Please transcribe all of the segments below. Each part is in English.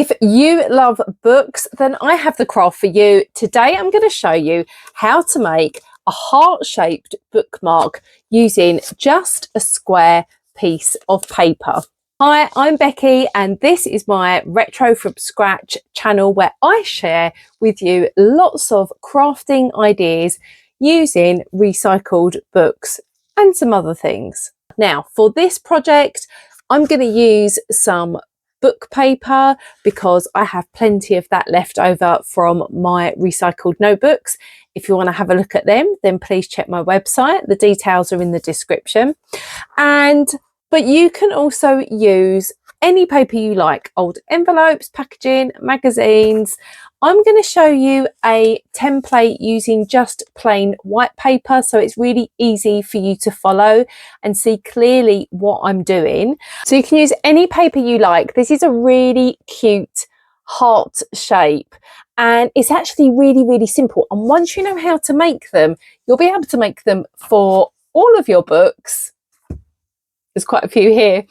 If you love books, then I have the craft for you. Today I'm going to show you how to make a heart-shaped bookmark using just a square piece of paper. Hi, I'm Becky and this is my Retro from Scratch channel where I share with you lots of crafting ideas using recycled books and some other things. Now, for this project, I'm going to use some book paper because I have plenty of that left over from my recycled notebooks. If you want to have a look at them, then please check my website. The details are in the description. But you can also use any paper you like, old envelopes, packaging, magazines. I'm going to show you a template using just plain white paper, so it's really easy for you to follow and see clearly what I'm doing. So you can use any paper you like. This is a really cute heart shape and it's actually really, really simple. And once you know how to make them, you'll be able to make them for all of your books. There's quite a few here,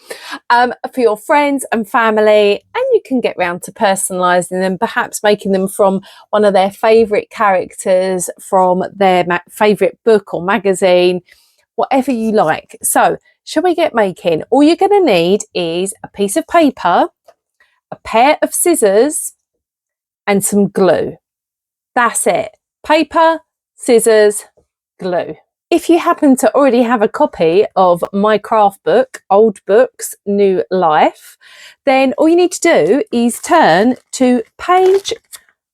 for your friends and family, and you can get round to personalising them, perhaps making them from one of their favourite characters from their favourite book or magazine, whatever you like. So shall we get making? All you're going to need is a piece of paper, a pair of scissors and some glue. That's it. Paper, scissors, glue. If you happen to already have a copy of my craft book, Old Books, New Life, then all you need to do is turn to page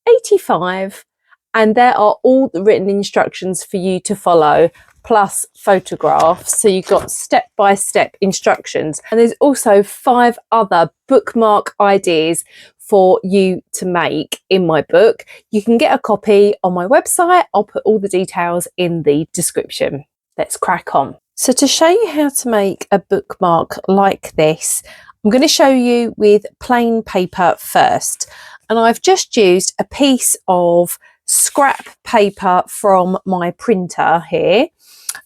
85 and there are all the written instructions for you to follow, plus photographs. So you've got step-by-step instructions. And there's also 5 other bookmark ideas for you to make in my book. You can get a copy on my website. I'll put all the details in the description. Let's crack on. So to show you how to make a bookmark like this, I'm going to show you with plain paper first. And I've just used a piece of scrap paper from my printer here.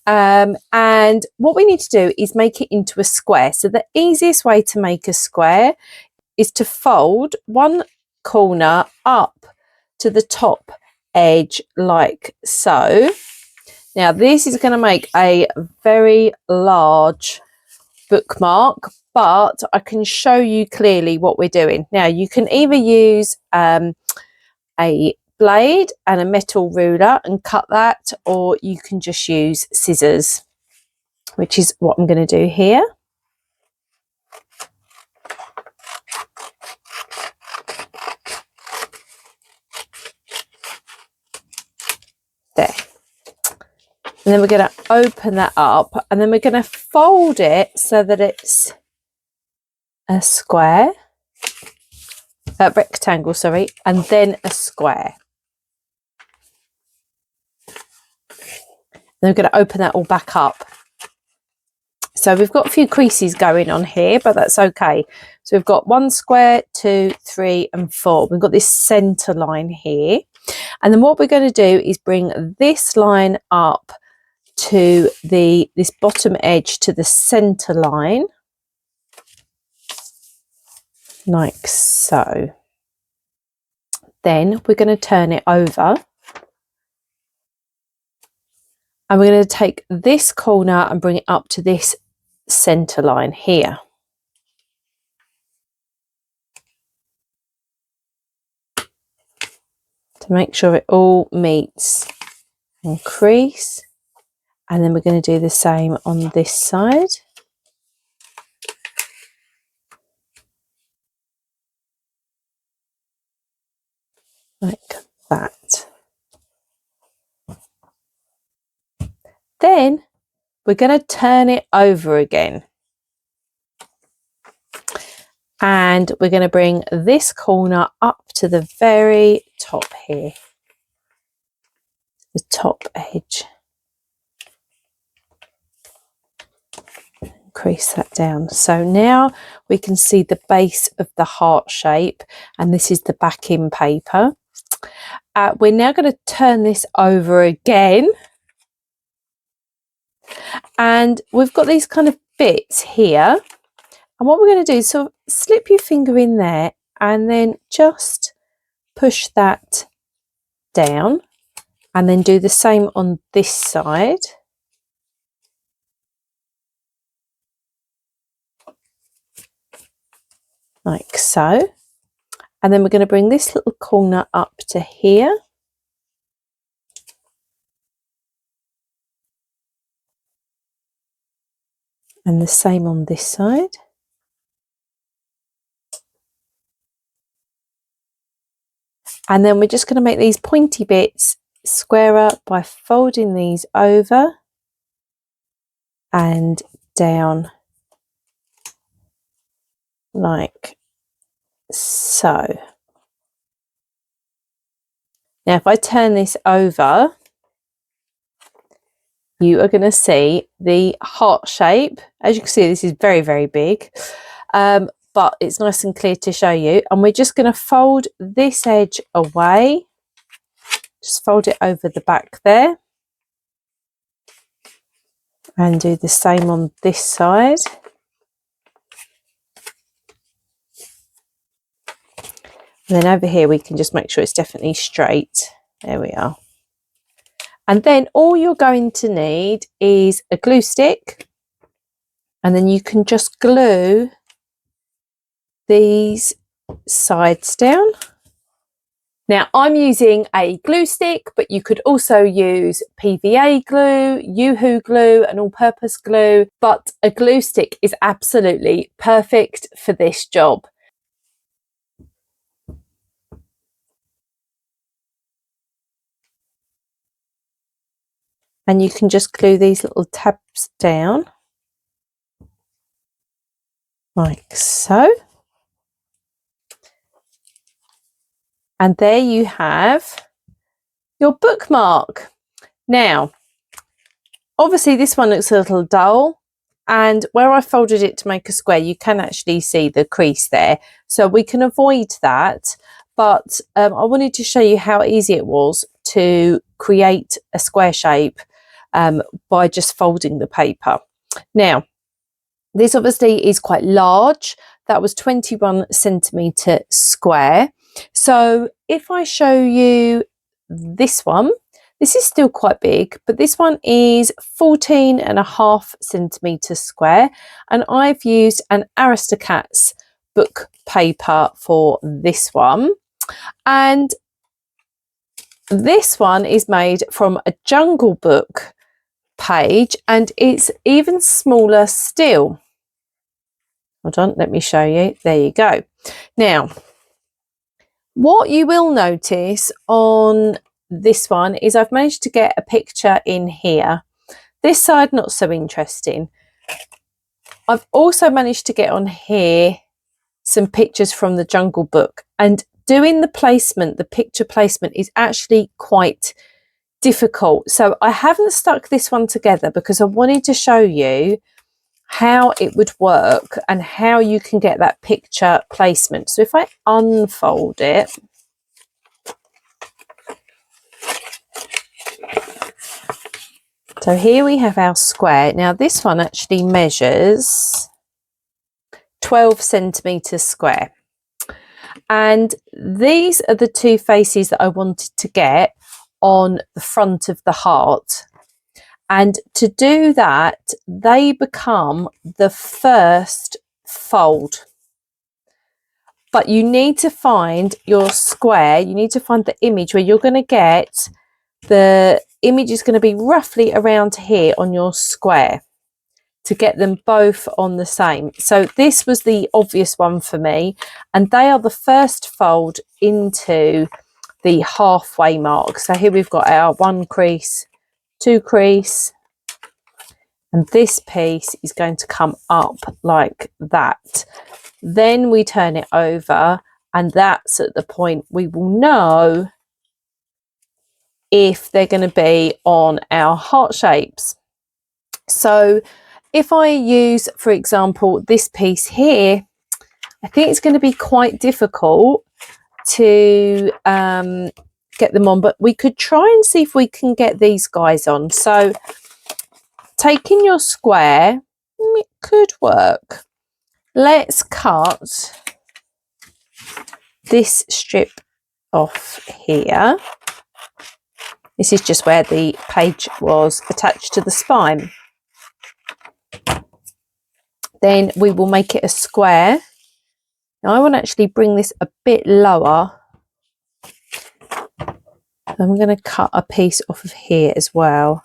And what we need to do is make it into a square. So the easiest way to make a square is to fold one corner up to the top edge like so. Now this is going to make a very large bookmark, but I can show you clearly what we're doing. Now you can either use a blade and a metal ruler and cut that, or you can just use scissors, which is what I'm going to do here. There. And then we're going to open that up and then we're going to fold it so that it's a square, a rectangle, sorry, and then a square. Then we're going to open that all back up. So we've got a few creases going on here, but that's okay. So we've got 1 square, 2, 3 and 4. We've got this centre line here. And then what we're going to do is bring this line up to this bottom edge to the centre line, like so. Then we're going to turn it over. And we're going to take this corner and bring it up to this centre line here. To make sure it all meets and crease. And then we're going to do the same on this side. Like that. Then we're going to turn it over again. And we're going to bring this corner up to the very top here. The top edge. Crease that down. So now we can see the base of the heart shape, and this is the backing paper. We're now going to turn this over again. And we've got these kind of bits here. And what we're going to do is sort of slip your finger in there and then just push that down, and then do the same on this side. Like so. And then we're going to bring this little corner up to here. And the same on this side. And then we're just going to make these pointy bits squarer by folding these over and down like so. Now if I turn this over, you are going to see the heart shape. As you can see, this is very, very big, but it's nice and clear to show you. And we're just going to fold this edge away. Just fold it over the back there. And do the same on this side. And then over here, we can just make sure it's definitely straight. There we are. And then all you're going to need is a glue stick. And then you can just glue these sides down. Now I'm using a glue stick, but you could also use PVA glue, Yoo-hoo glue, an all-purpose glue, but a glue stick is absolutely perfect for this job. And you can just glue these little tabs down like so. And there you have your bookmark. Now, obviously this one looks a little dull, and where I folded it to make a square, you can actually see the crease there. So we can avoid that, but I wanted to show you how easy it was to create a square shape by just folding the paper. Now, this obviously is quite large. That was 21 centimetre square. So if I show you this one, this is still quite big, but this one is 14.5 centimetres square, and I've used an Aristocats book paper for this one. And this one is made from a Jungle Book page, and it's even smaller still. Hold on, let me show you. There you go. Now, what you will notice on this one is I've managed to get a picture in here. This side, not so interesting. I've also managed to get on here some pictures from the Jungle Book, and doing the placement, the picture placement, is actually quite difficult. So I haven't stuck this one together because I wanted to show you how it would work and how you can get that picture placement. So if I unfold it, so here we have our square. Now this one actually measures 12 centimetres square, and these are the two faces that I wanted to get on the front of the heart. And to do that, they become the first fold. But you need to find your square, you need to find the image where you're going to get, the image is going to be roughly around here on your square to get them both on the same. So this was the obvious one for me, and they are the first fold into the halfway mark. So here we've got our 1 crease, 2 crease, and this piece is going to come up like that. Then we turn it over, and that's at the point we will know if they're going to be on our heart shapes. So if I use, for example, this piece here, I think it's going to be quite difficult to get them on, but we could try and see if we can get these guys on. So taking your square, it could work. Let's cut this strip off here. This is just where the page was attached to the spine. Then we will make it a square. Now I want to actually bring this a bit lower. I'm going to cut a piece off of here as well.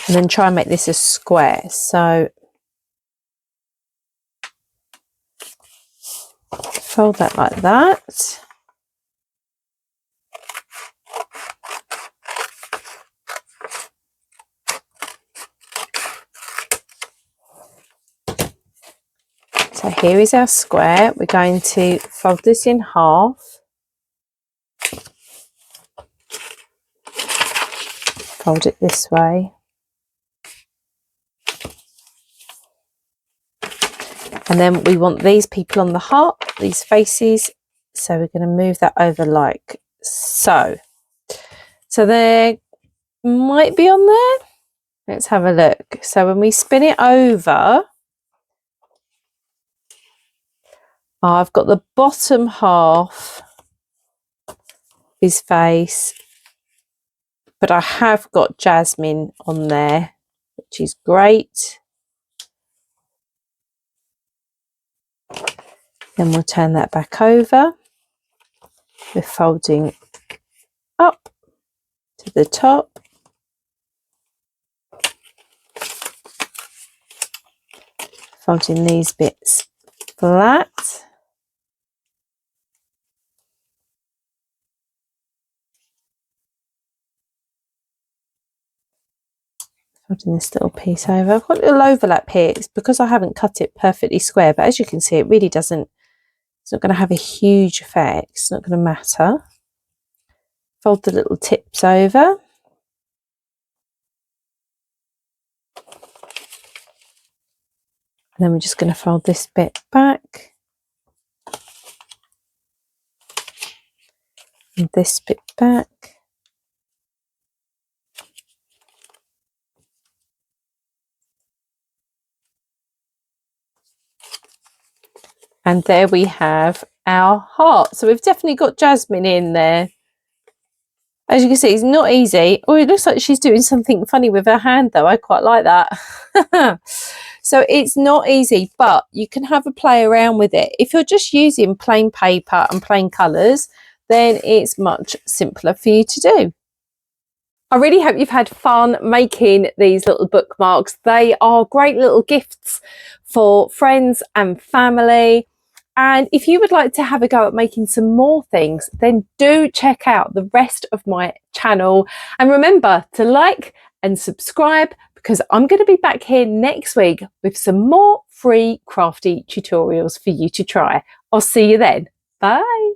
And then try and make this a square. So fold that like that. So here is our square. We're going to fold this in half. Fold it this way. And then we want these people on the heart, these faces. So we're going to move that over like so. So they might be on there. Let's have a look. So when we spin it over, I've got the bottom half, his face, but I have got Jasmine on there, which is great. Then we'll turn that back over. We're folding up to the top. Folding these bits flat. Folding this little piece over. I've got a little overlap here. It's because I haven't cut it perfectly square, but as you can see, it really doesn't, it's not going to have a huge effect. It's not going to matter. Fold the little tips over. And then we're just going to fold this bit back. And this bit back. And there we have our heart. So we've definitely got Jasmine in there. As you can see, it's not easy. Oh, it looks like she's doing something funny with her hand though. I quite like that. So it's not easy, but you can have a play around with it. If you're just using plain paper and plain colours, then it's much simpler for you to do. I really hope you've had fun making these little bookmarks. They are great little gifts for friends and family. And if you would like to have a go at making some more things, then do check out the rest of my channel. And remember to like and subscribe, because I'm going to be back here next week with some more free crafty tutorials for you to try. I'll see you then. Bye.